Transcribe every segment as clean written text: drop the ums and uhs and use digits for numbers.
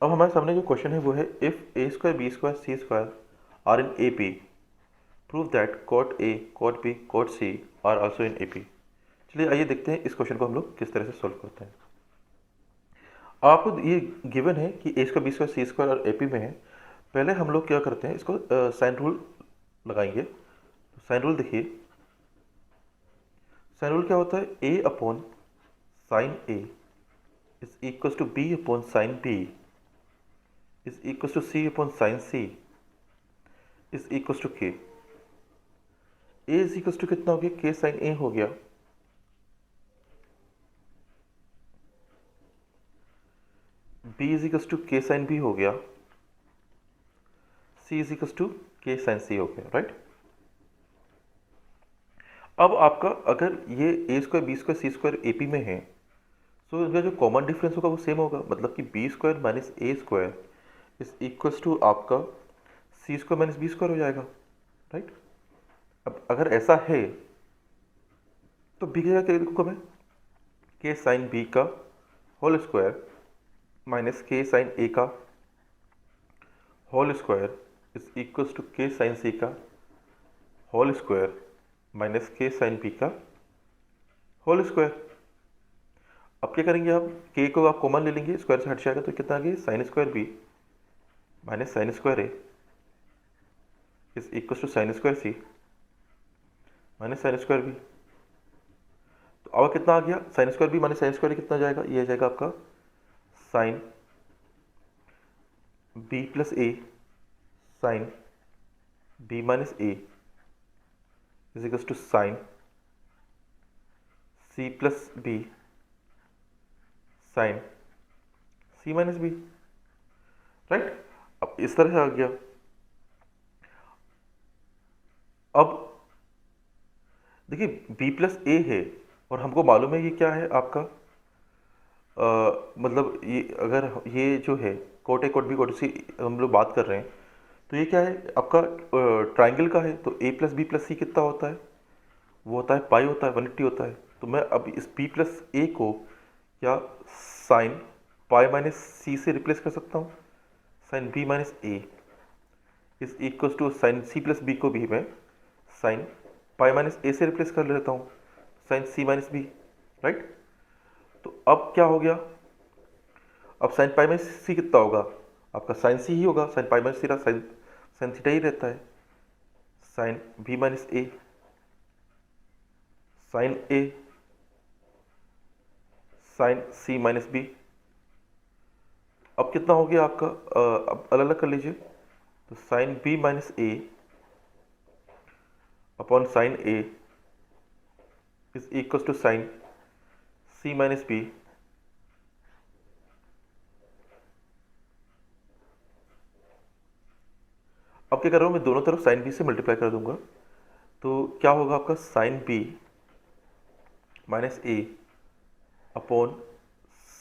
अब हमारे सामने जो क्वेश्चन है वो है if A square B square C square are in A P prove that cot A cot B cot C are also in A P. चलिए आइए देखते हैं इस क्वेश्चन को हम लोग किस तरह से सॉल्व करते हैं। आपको ये गिवन है कि ए square B square C square और ए पी में है। पहले हम लोग क्या करते हैं, इसको साइन रूल लगाएंगे। तो साइन रूल देखिए, साइन रूल क्या होता है, A upon sine A is equal to B upon sine B is equal to C upon sine C is equal to K. A is equal to कितना हो गया, के साइन ए हो गया, B is equal to K sine B हो गया, C is equal to K sine C हो गया, राइट। अब आपका अगर ये A square B square C square A P में है तो इनका जो कॉमन डिफरेंस होगा वो सेम होगा, मतलब कि B square minus A square is equal to आपका C square minus B square हो जाएगा, राइट। अब अगर ऐसा है तो बी का क्या लिखूंगा मैं, के साइन बी का whole square minus K sine A का whole square is equal to K sine C का whole square minus K sine B का होल स्क्वायर। अब क्या करेंगे, आप के को आप कॉमन ले लेंगे, स्क्वायर से हट जाएगा तो कितना आ गया, sine square B minus sine square A is equal to sine square C minus sine square B. तो अब कितना आ गया, sine square B minus sine square कितना आ जाएगा, ये आ जाएगा आपका sine B plus A sine B minus A is equal to sine C plus B sine C minus B, right. अब इस तरह से आ गया। अब देखिए b प्लस ए है और हमको मालूम है ये क्या है आपका, मतलब ये अगर ये जो है cot A cot B cot C हम लोग बात कर रहे हैं तो ये क्या है आपका, ट्राइंगल का है। तो a प्लस बी प्लस सी कितना होता है, वो होता है पाई, होता है 180 होता है। तो मैं अब इस b प्लस ए को या साइन पाई माइनस सी से रिप्लेस कर सकता हूँ, sine b minus A is equal to sine C plus B को भी मैं साइन पाई माइनस ए से रिप्लेस कर लेता हूँ, sign C minus B, right. तो अब क्या हो गया, अब साइन पाई माइनस सी कितना होगा, आपका साइन सी ही होगा, साइन पाई माइनस सी साइन साइन थीटा ही रहता है, sign B minus A sign A sign C minus B. अब कितना हो गया आपका, अब अलग अलग कर लीजिए। तो sine B minus A upon sine A is equal to sine C minus B अब क्या कर रहा हूँ मैं, दोनों तरफ साइन बी से मल्टीप्लाई कर दूंगा। तो क्या होगा आपका, sine B minus A upon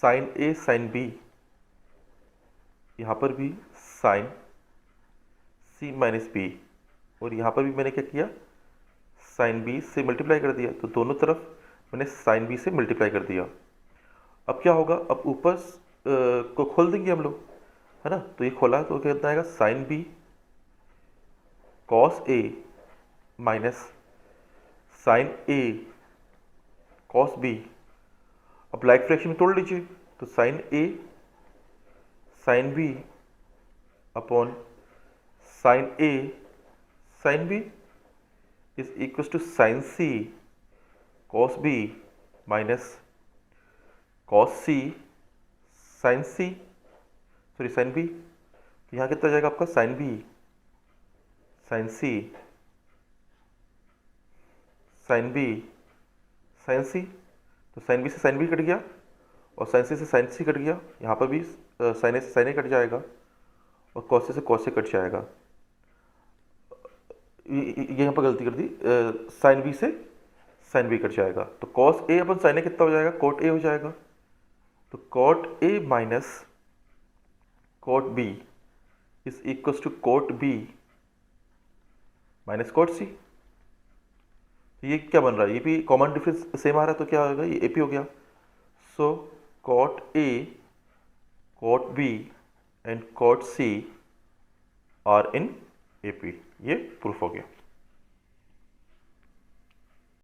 sine A sine B, यहाँ पर भी साइन सी माइनस बी, और यहाँ पर भी मैंने क्या किया, साइन बी से मल्टीप्लाई कर दिया। तो दोनों तरफ मैंने साइन बी से मल्टीप्लाई कर दिया। अब क्या होगा, अब ऊपर को खोल देंगे हम लोग, है ना। तो ये खोला तो कितना आएगा, sine B cos A minus sine A cos B. अब लाइक फ्रैक्शन में तोड़ लीजिए, तो sine A sine B upon sine A sine B is equal to sine C cos B minus cos C sine C, sorry sine B. तो यहाँ कितना जाएगा आपका, sine B sine C sine B sine C. तो sine B से sine B cut गया और sign सी से साइन सी कट गया, यहाँ पर भी साइन ए से साइन ए कट जाएगा और कॉस से कॉस से कट जाएगा। ये यहाँ पर गलती कर दी, साइन बी से साइन बी कट जाएगा। तो कॉस ए अपन साइन ए कितना हो जाएगा, कॉट ए हो जाएगा। तो cot A minus cot B is equal to cot B minus cot C. तो ये क्या बन रहा है, ये भी कॉमन डिफरेंस सेम आ रहा है, तो क्या होगा, ये ए पी हो गया। So cot A cot B and cot C are in A P. ये प्रूफ हो गया।